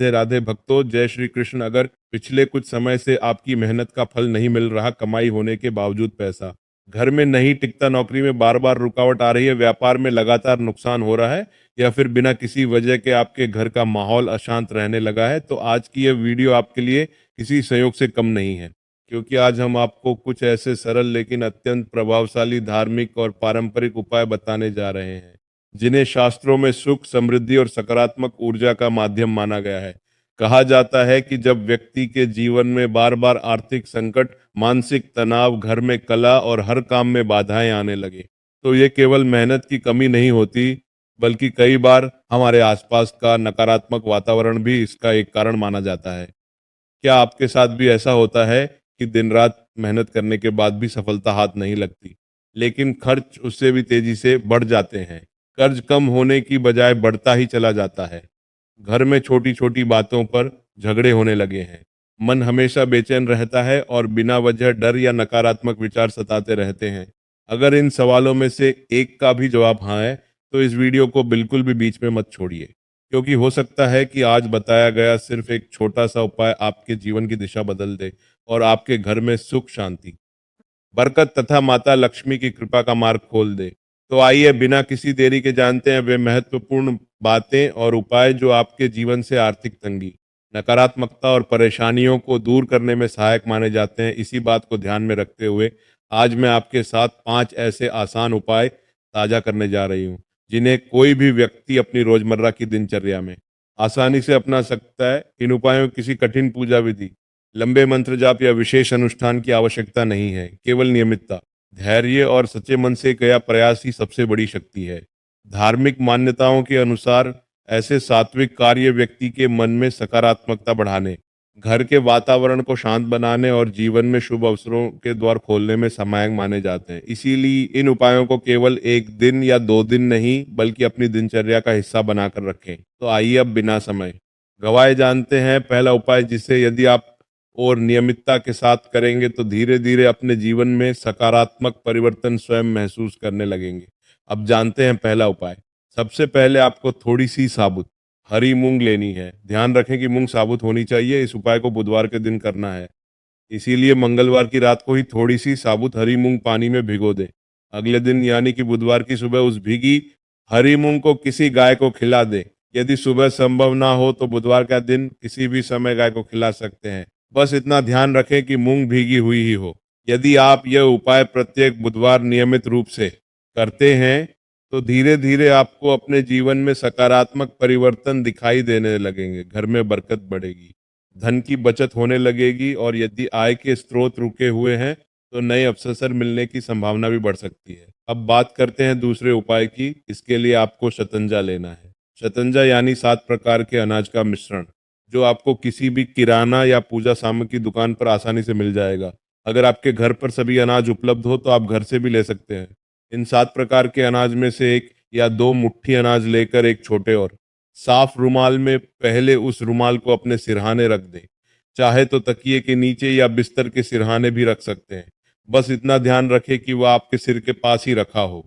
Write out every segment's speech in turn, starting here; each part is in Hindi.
राधे राधे भक्तों, जय श्री कृष्ण। अगर पिछले कुछ समय से आपकी मेहनत का फल नहीं मिल रहा, कमाई होने के बावजूद पैसा घर में नहीं टिकता, नौकरी में बार बार रुकावट आ रही है, व्यापार में लगातार नुकसान हो रहा है, या फिर बिना किसी वजह के आपके घर का माहौल अशांत रहने लगा है, तो आज की यह वीडियो आपके लिए किसी संयोग से कम नहीं है। क्योंकि आज हम आपको कुछ ऐसे सरल लेकिन अत्यंत प्रभावशाली धार्मिक और पारंपरिक उपाय बताने जा रहे हैं जिन्हें शास्त्रों में सुख, समृद्धि और सकारात्मक ऊर्जा का माध्यम माना गया है। कहा जाता है कि जब व्यक्ति के जीवन में बार बार आर्थिक संकट, मानसिक तनाव, घर में कला और हर काम में बाधाएं आने लगे, तो ये केवल मेहनत की कमी नहीं होती, बल्कि कई बार हमारे आसपास का नकारात्मक वातावरण भी इसका एक कारण माना जाता है। क्या आपके साथ भी ऐसा होता है कि दिन रात मेहनत करने के बाद भी सफलता हाथ नहीं लगती, लेकिन खर्च उससे भी तेजी से बढ़ जाते हैं? कर्ज कम होने की बजाय बढ़ता ही चला जाता है। घर में छोटी छोटी बातों पर झगड़े होने लगे हैं। मन हमेशा बेचैन रहता है और बिना वजह डर या नकारात्मक विचार सताते रहते हैं। अगर इन सवालों में से एक का भी जवाब हाँ है, तो इस वीडियो को बिल्कुल भी बीच में मत छोड़िए, क्योंकि हो सकता है कि आज बताया गया सिर्फ एक छोटा सा उपाय आपके जीवन की दिशा बदल दे और आपके घर में सुख, शांति, बरकत तथा माता लक्ष्मी की कृपा का मार्ग खोल दे। तो आइए बिना किसी देरी के जानते हैं वे महत्वपूर्ण बातें और उपाय जो आपके जीवन से आर्थिक तंगी, नकारात्मकता और परेशानियों को दूर करने में सहायक माने जाते हैं। इसी बात को ध्यान में रखते हुए आज मैं आपके साथ 5 ऐसे आसान उपाय साझा करने जा रही हूँ जिन्हें कोई भी व्यक्ति अपनी रोजमर्रा की दिनचर्या में आसानी से अपना सकता है। इन उपायों की किसी कठिन पूजा विधि, लंबे मंत्र जाप या विशेष अनुष्ठान की आवश्यकता नहीं है। केवल नियमितता, धैर्य और सच्चे मन से किया प्रयास ही सबसे बड़ी शक्ति है। धार्मिक मान्यताओं के अनुसार ऐसे सात्विक कार्य व्यक्ति के मन में सकारात्मकता बढ़ाने, घर के वातावरण को शांत बनाने और जीवन में शुभ अवसरों के द्वार खोलने में सहायक माने जाते हैं। इसीलिए इन उपायों को केवल एक दिन या 2 दिन नहीं, बल्कि अपनी दिनचर्या का हिस्सा बनाकर रखें। तो आइए अब बिना समय गवाए जानते हैं पहला उपाय, जिसे यदि आप और नियमितता के साथ करेंगे तो धीरे धीरे अपने जीवन में सकारात्मक परिवर्तन स्वयं महसूस करने लगेंगे। अब जानते हैं पहला उपाय। सबसे पहले आपको थोड़ी सी साबुत हरी मूंग लेनी है। ध्यान रखें कि मूंग साबुत होनी चाहिए। इस उपाय को बुधवार के दिन करना है, इसीलिए मंगलवार की रात को ही थोड़ी सी साबुत हरी मूंग पानी में भिगो दें। अगले दिन यानी कि बुधवार की सुबह उस भीगी हरी मूंग को किसी गाय को खिला दें। यदि सुबह संभव ना हो तो बुधवार का दिन किसी भी समय गाय को खिला सकते हैं। बस इतना ध्यान रखें कि मूंग भीगी हुई ही हो। यदि आप यह उपाय प्रत्येक बुधवार नियमित रूप से करते हैं तो धीरे धीरे आपको अपने जीवन में सकारात्मक परिवर्तन दिखाई देने लगेंगे। घर में बरकत बढ़ेगी, धन की बचत होने लगेगी, और यदि आय के स्रोत रुके हुए हैं तो नए अवसर मिलने की संभावना भी बढ़ सकती है। अब बात करते हैं दूसरे उपाय की। इसके लिए आपको शतंजा लेना है। शतंजा यानी 7 प्रकार के अनाज का मिश्रण, जो आपको किसी भी किराना या पूजा सामग्री की दुकान पर आसानी से मिल जाएगा। अगर आपके घर पर सभी अनाज उपलब्ध हो तो आप घर से भी ले सकते हैं। इन 7 प्रकार के अनाज में से एक या दो मुट्ठी अनाज लेकर एक छोटे और साफ रुमाल में पहले उस रुमाल को अपने सिरहाने रख दें। चाहे तो तकिए के नीचे या बिस्तर के सिरहाने भी रख सकते हैं। बस इतना ध्यान रखें कि वह आपके सिर के पास ही रखा हो।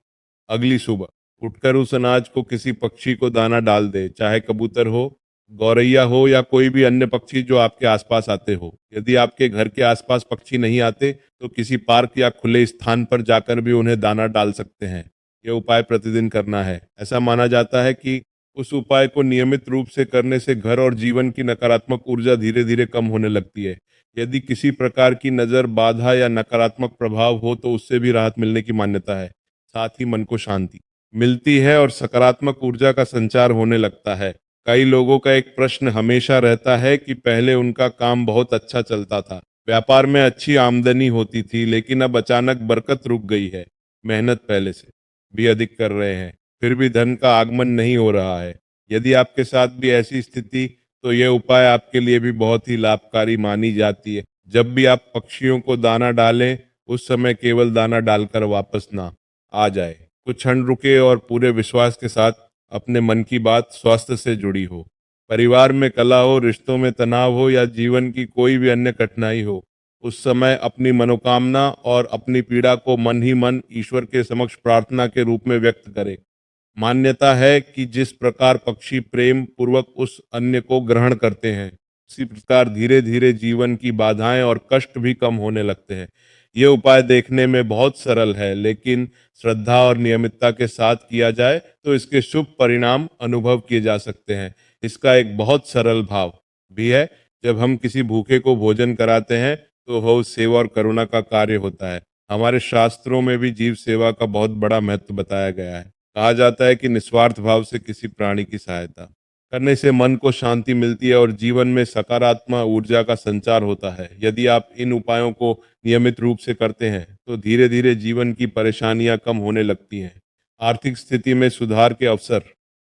अगली सुबह उठकर उस अनाज को किसी पक्षी को दाना डाल दे, चाहे कबूतर हो, गौरैया हो या कोई भी अन्य पक्षी जो आपके आसपास आते हो। यदि आपके घर के आसपास पक्षी नहीं आते तो किसी पार्क या खुले स्थान पर जाकर भी उन्हें दाना डाल सकते हैं। यह उपाय प्रतिदिन करना है। ऐसा माना जाता है कि उस उपाय को नियमित रूप से करने से घर और जीवन की नकारात्मक ऊर्जा धीरे धीरे कम होने लगती है। यदि किसी प्रकार की नज़र, बाधा या नकारात्मक प्रभाव हो तो उससे भी राहत मिलने की मान्यता है। साथ ही मन को शांति मिलती है और सकारात्मक ऊर्जा का संचार होने लगता है। कई लोगों का एक प्रश्न हमेशा रहता है कि पहले उनका काम बहुत अच्छा चलता था, व्यापार में अच्छी आमदनी होती थी, लेकिन अब अचानक बरकत रुक गई है। मेहनत पहले से भी अधिक कर रहे हैं, फिर भी धन का आगमन नहीं हो रहा है। यदि आपके साथ भी ऐसी स्थिति, तो यह उपाय आपके लिए भी बहुत ही लाभकारी मानी जाती है। जब भी आप पक्षियों को दाना डालें, उस समय केवल दाना डालकर वापस ना आ जाए। कुछ क्षण रुके और पूरे विश्वास के साथ अपने मन की बात स्वास्थ्य से जुड़ी हो, परिवार में कला हो, रिश्तों में तनाव हो या जीवन की कोई भी अन्य कठिनाई हो, उस समय अपनी मनोकामना और अपनी पीड़ा को मन ही मन ईश्वर के समक्ष प्रार्थना के रूप में व्यक्त करें। मान्यता है कि जिस प्रकार पक्षी प्रेम पूर्वक उस अन्य को ग्रहण करते हैं, उसी प्रकार धीरे धीरे जीवन की बाधाएं और कष्ट भी कम होने लगते हैं। ये उपाय देखने में बहुत सरल है, लेकिन श्रद्धा और नियमितता के साथ किया जाए तो इसके शुभ परिणाम अनुभव किए जा सकते हैं। इसका एक बहुत सरल भाव भी है। जब हम किसी भूखे को भोजन कराते हैं तो वह सेवा और करुणा का कार्य होता है। हमारे शास्त्रों में भी जीव सेवा का बहुत बड़ा महत्व बताया गया है। कहा जाता है कि निस्वार्थ भाव से किसी प्राणी की सहायता करने से मन को शांति मिलती है और जीवन में सकारात्मक ऊर्जा का संचार होता है। यदि आप इन उपायों को नियमित रूप से करते हैं तो धीरे धीरे जीवन की परेशानियां कम होने लगती हैं, आर्थिक स्थिति में सुधार के अवसर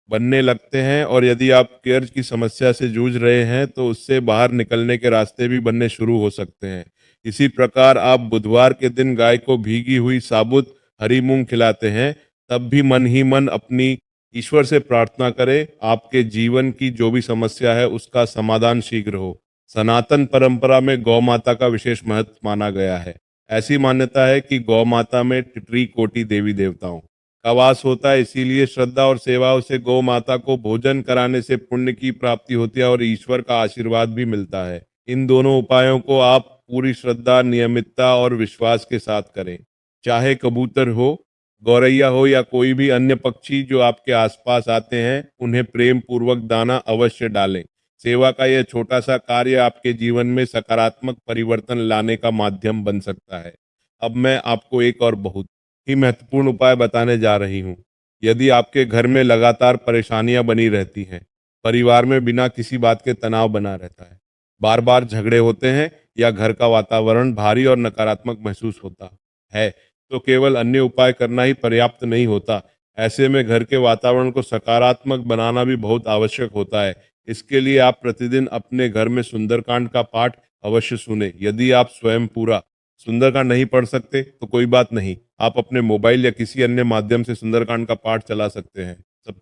बनने लगते हैं, और यदि आप कर्ज की समस्या से जूझ रहे हैं तो उससे बाहर निकलने के रास्ते भी बनने शुरू हो सकते हैं। इसी प्रकार आप बुधवार के दिन गाय को भीगी हुई साबुत हरी मूंग खिलाते हैं, तब भी मन ही मन अपनी ईश्वर से प्रार्थना करें, आपके जीवन की जो भी समस्या है उसका समाधान शीघ्र हो। सनातन परंपरा में गौ माता का विशेष महत्व माना गया है। ऐसी मान्यता है कि गौ माता में टिटरी कोटि देवी देवताओं का वास होता है, इसीलिए श्रद्धा और सेवाओं से गौ माता को भोजन कराने से पुण्य की प्राप्ति होती है और ईश्वर का आशीर्वाद भी मिलता है। इन दोनों उपायों को आप पूरी श्रद्धा, नियमितता और विश्वास के साथ करें। चाहे कबूतर हो, गौरैया हो या कोई भी अन्य पक्षी जो आपके आसपास आते हैं, उन्हें प्रेम पूर्वक दाना अवश्य डालें। सेवा का यह छोटा सा कार्य आपके जीवन में सकारात्मक परिवर्तन लाने का माध्यम बन सकता है। अब मैं आपको एक और बहुत ही महत्वपूर्ण उपाय बताने जा रही हूँ। यदि आपके घर में लगातार परेशानियां बनी रहती हैं, परिवार में बिना किसी बात के तनाव बना रहता है, बार बार झगड़े होते हैं या घर का वातावरण भारी और नकारात्मक महसूस होता है, तो केवल अन्य उपाय करना ही पर्याप्त नहीं होता। ऐसे में घर के वातावरण को सकारात्मक बनाना भी बहुत आवश्यक होता है। इसके लिए आप प्रतिदिन अपने घर में सुंदरकांड का पाठ अवश्य सुने। यदि आप स्वयं पूरा सुंदरकांड नहीं पढ़ सकते तो कोई बात नहीं, आप अपने मोबाइल या किसी अन्य माध्यम से सुंदरकांड का पाठ चला सकते हैं।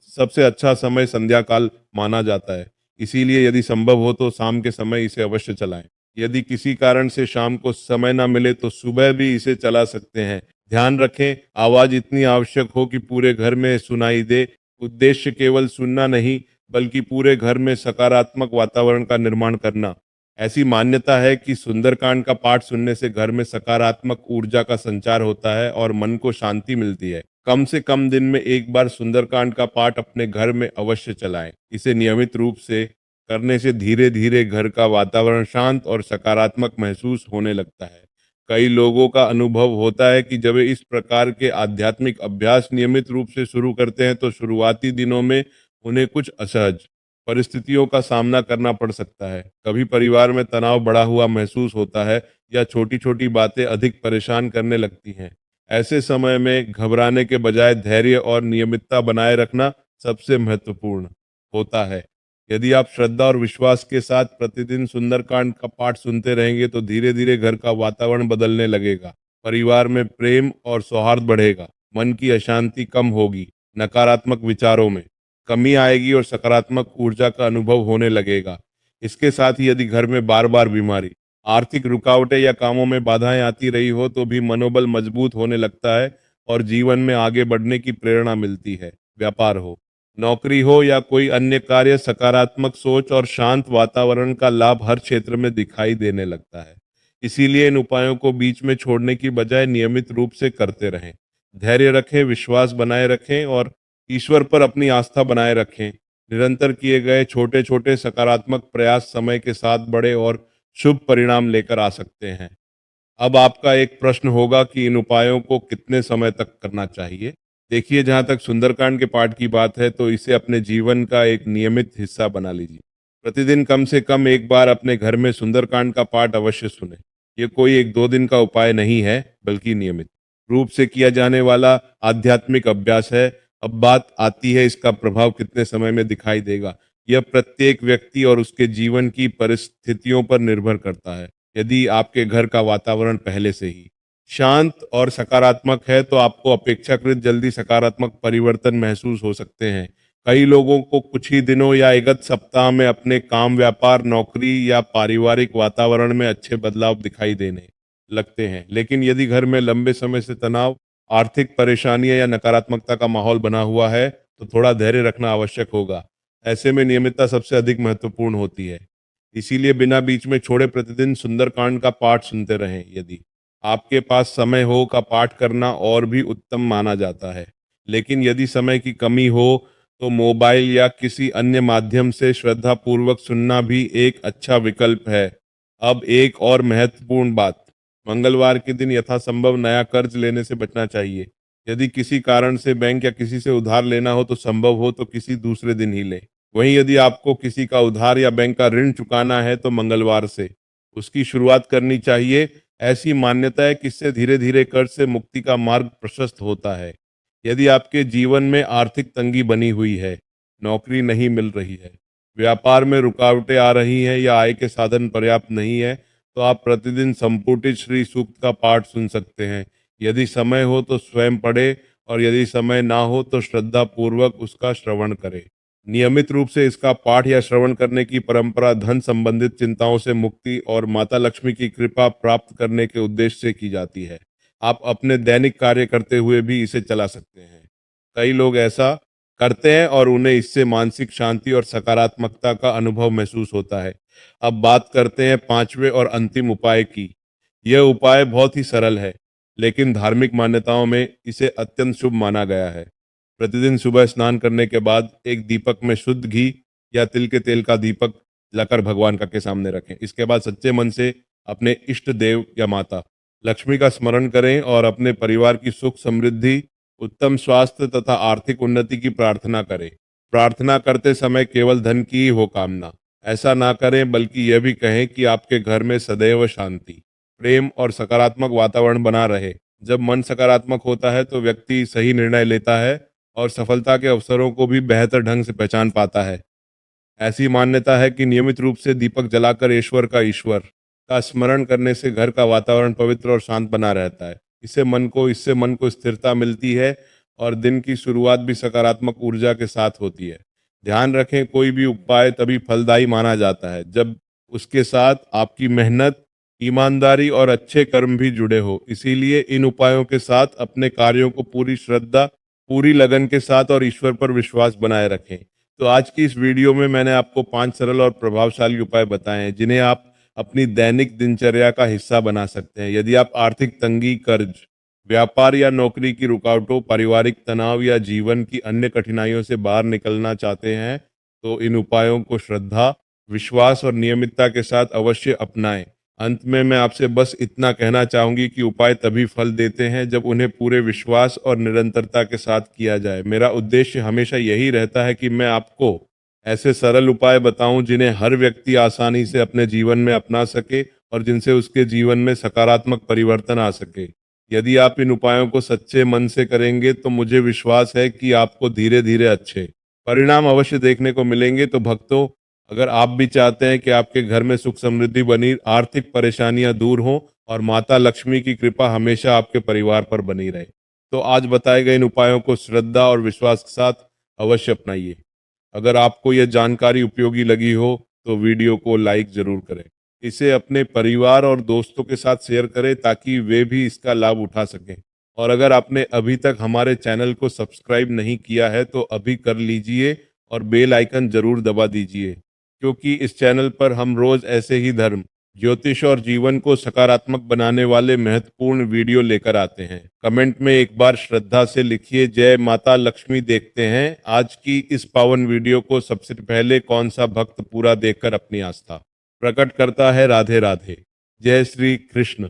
सबसे अच्छा समय संध्या काल माना जाता है, इसीलिए यदि संभव हो तो शाम के समय इसे अवश्य चलाएं। यदि किसी कारण से शाम को समय ना मिले तो सुबह भी इसे चला सकते हैं। ध्यान रखें, आवाज इतनी आवश्यक हो कि पूरे घर में सुनाई दे। उद्देश्य केवल सुनना नहीं, बल्कि पूरे घर में सकारात्मक वातावरण का निर्माण करना। ऐसी मान्यता है कि सुंदरकांड का पाठ सुनने से घर में सकारात्मक ऊर्जा का संचार होता है और मन को शांति मिलती है। कम से कम दिन में एक बार सुंदरकांड का पाठ अपने घर में अवश्य चलाएं। इसे नियमित रूप से करने से धीरे धीरे घर का वातावरण शांत और सकारात्मक महसूस होने लगता है। कई लोगों का अनुभव होता है कि जब वे इस प्रकार के आध्यात्मिक अभ्यास नियमित रूप से शुरू करते हैं तो शुरुआती दिनों में उन्हें कुछ असहज परिस्थितियों का सामना करना पड़ सकता है। कभी परिवार में तनाव बढ़ा हुआ महसूस होता है या छोटी छोटी बातें अधिक परेशान करने लगती हैं। ऐसे समय में घबराने के बजाय धैर्य और नियमितता बनाए रखना सबसे महत्वपूर्ण होता है। यदि आप श्रद्धा और विश्वास के साथ प्रतिदिन सुंदरकांड का पाठ सुनते रहेंगे तो धीरे धीरे घर का वातावरण बदलने लगेगा। परिवार में प्रेम और सौहार्द बढ़ेगा, मन की अशांति कम होगी, नकारात्मक विचारों में कमी आएगी और सकारात्मक ऊर्जा का अनुभव होने लगेगा। इसके साथ ही यदि घर में बार बार बीमारी, आर्थिक रुकावटें या कामों में बाधाएं आती रही हो तो भी मनोबल मजबूत होने लगता है और जीवन में आगे बढ़ने की प्रेरणा मिलती है। व्यापार हो, नौकरी हो या कोई अन्य कार्य, सकारात्मक सोच और शांत वातावरण का लाभ हर क्षेत्र में दिखाई देने लगता है। इसीलिए इन उपायों को बीच में छोड़ने की बजाय नियमित रूप से करते रहें। धैर्य रखें, विश्वास बनाए रखें और ईश्वर पर अपनी आस्था बनाए रखें। निरंतर किए गए छोटे छोटे सकारात्मक प्रयास समय के साथ बड़े और शुभ परिणाम लेकर आ सकते हैं। अब आपका एक प्रश्न होगा कि इन उपायों को कितने समय तक करना चाहिए। देखिए, जहाँ तक सुंदरकांड के पाठ की बात है तो इसे अपने जीवन का एक नियमित हिस्सा बना लीजिए। प्रतिदिन कम से कम एक बार अपने घर में सुंदरकांड का पाठ अवश्य सुने। ये कोई एक दो दिन का उपाय नहीं है, बल्कि नियमित रूप से किया जाने वाला आध्यात्मिक अभ्यास है। अब बात आती है इसका प्रभाव कितने समय में दिखाई देगा। यह प्रत्येक व्यक्ति और उसके जीवन की परिस्थितियों पर निर्भर करता है। यदि आपके घर का वातावरण पहले से ही शांत और सकारात्मक है तो आपको अपेक्षाकृत जल्दी सकारात्मक परिवर्तन महसूस हो सकते हैं। कई लोगों को कुछ ही दिनों या एक सप्ताह में अपने काम, व्यापार, नौकरी या पारिवारिक वातावरण में अच्छे बदलाव दिखाई देने लगते हैं। लेकिन यदि घर में लंबे समय से तनाव, आर्थिक परेशानियां या नकारात्मकता का माहौल बना हुआ है तो थोड़ा धैर्य रखना आवश्यक होगा। ऐसे में नियमितता सबसे अधिक महत्वपूर्ण होती है। इसीलिए बिना बीच में छोड़े प्रतिदिन सुंदरकांड का पाठ सुनते रहें। यदि आपके पास समय हो का पाठ करना और भी उत्तम माना जाता है, लेकिन यदि समय की कमी हो तो मोबाइल या किसी अन्य माध्यम से श्रद्धापूर्वक सुनना भी एक अच्छा विकल्प है। अब एक और महत्वपूर्ण बात, मंगलवार के दिन यथासंभव नया कर्ज लेने से बचना चाहिए। यदि किसी कारण से बैंक या किसी से उधार लेना हो तो संभव हो तो किसी दूसरे दिन ही लें। वहीं यदि आपको किसी का उधार या बैंक का ऋण चुकाना है तो मंगलवार से उसकी शुरुआत करनी चाहिए। ऐसी मान्यता है कि इससे धीरे धीरे कर्ज से मुक्ति का मार्ग प्रशस्त होता है। यदि आपके जीवन में आर्थिक तंगी बनी हुई है, नौकरी नहीं मिल रही है, व्यापार में रुकावटें आ रही हैं या आय के साधन पर्याप्त नहीं है, तो आप प्रतिदिन संपुटित श्री सूक्त का पाठ सुन सकते हैं। यदि समय हो तो स्वयं पढ़े और यदि समय ना हो तो श्रद्धा पूर्वक उसका श्रवण करें। नियमित रूप से इसका पाठ या श्रवण करने की परंपरा धन संबंधित चिंताओं से मुक्ति और माता लक्ष्मी की कृपा प्राप्त करने के उद्देश्य से की जाती है। आप अपने दैनिक कार्य करते हुए भी इसे चला सकते हैं। कई लोग ऐसा करते हैं और उन्हें इससे मानसिक शांति और सकारात्मकता का अनुभव महसूस होता है। अब बात करते हैं पांचवें और अंतिम उपाय की। यह उपाय बहुत ही सरल है, लेकिन धार्मिक मान्यताओं में इसे अत्यंत शुभ माना गया है। प्रतिदिन सुबह स्नान करने के बाद एक दीपक में शुद्ध घी या तिल के तेल का दीपक लाकर भगवान का के सामने रखें। इसके बाद सच्चे मन से अपने इष्ट देव या माता लक्ष्मी का स्मरण करें और अपने परिवार की सुख समृद्धि, उत्तम स्वास्थ्य तथा आर्थिक उन्नति की प्रार्थना करें। प्रार्थना करते समय केवल धन की ही हो कामना ऐसा ना करें, बल्कि यह भी कहें कि आपके घर में सदैव शांति, प्रेम और सकारात्मक वातावरण बना रहे। जब मन सकारात्मक होता है तो व्यक्ति सही निर्णय लेता है और सफलता के अवसरों को भी बेहतर ढंग से पहचान पाता है। ऐसी मान्यता है कि नियमित रूप से दीपक जलाकर ईश्वर का स्मरण करने से घर का वातावरण पवित्र और शांत बना रहता है। इससे मन को स्थिरता मिलती है और दिन की शुरुआत भी सकारात्मक ऊर्जा के साथ होती है। ध्यान रखें, कोई भी उपाय तभी फलदायी माना जाता है जब उसके साथ आपकी मेहनत, ईमानदारी और अच्छे कर्म भी जुड़े हो। इसीलिए इन उपायों के साथ अपने कार्यों को पूरी श्रद्धा, पूरी लगन के साथ और ईश्वर पर विश्वास बनाए रखें। तो आज की इस वीडियो में मैंने आपको 5 सरल और प्रभावशाली उपाय बताए हैं जिन्हें आप अपनी दैनिक दिनचर्या का हिस्सा बना सकते हैं। यदि आप आर्थिक तंगी, कर्ज, व्यापार या नौकरी की रुकावटों, पारिवारिक तनाव या जीवन की अन्य कठिनाइयों से बाहर निकलना चाहते हैं, तो इन उपायों को श्रद्धा, विश्वास और नियमितता के साथ अवश्य अपनाएं। अंत में मैं आपसे बस इतना कहना चाहूंगी कि उपाय तभी फल देते हैं जब उन्हें पूरे विश्वास और निरंतरता के साथ किया जाए। मेरा उद्देश्य हमेशा यही रहता है कि मैं आपको ऐसे सरल उपाय बताऊं जिन्हें हर व्यक्ति आसानी से अपने जीवन में अपना सके और जिनसे उसके जीवन में सकारात्मक परिवर्तन आ सके। यदि आप इन उपायों को सच्चे मन से करेंगे तो मुझे विश्वास है कि आपको धीरे धीरे अच्छे परिणाम अवश्य देखने को मिलेंगे। तो भक्तों, अगर आप भी चाहते हैं कि आपके घर में सुख समृद्धि बनी, आर्थिक परेशानियां दूर हों और माता लक्ष्मी की कृपा हमेशा आपके परिवार पर बनी रहे, तो आज बताए गए इन उपायों को श्रद्धा और विश्वास के साथ अवश्य अपनाइए। अगर आपको यह जानकारी उपयोगी लगी हो तो वीडियो को लाइक जरूर करें। इसे अपने परिवार और दोस्तों के साथ शेयर करें ताकि वे भी इसका लाभ उठा सकें। और अगर आपने अभी तक हमारे चैनल को सब्सक्राइब नहीं किया है तो अभी कर लीजिए और बेल आइकन जरूर दबा दीजिए, क्योंकि इस चैनल पर हम रोज ऐसे ही धर्म, ज्योतिष और जीवन को सकारात्मक बनाने वाले महत्वपूर्ण वीडियो लेकर आते हैं। कमेंट में एक बार श्रद्धा से लिखिए, जय माता लक्ष्मी। देखते हैं आज की इस पावन वीडियो को सबसे पहले कौन सा भक्त पूरा देखकर अपनी आस्था प्रकट करता है। राधे राधे। जय श्री कृष्ण।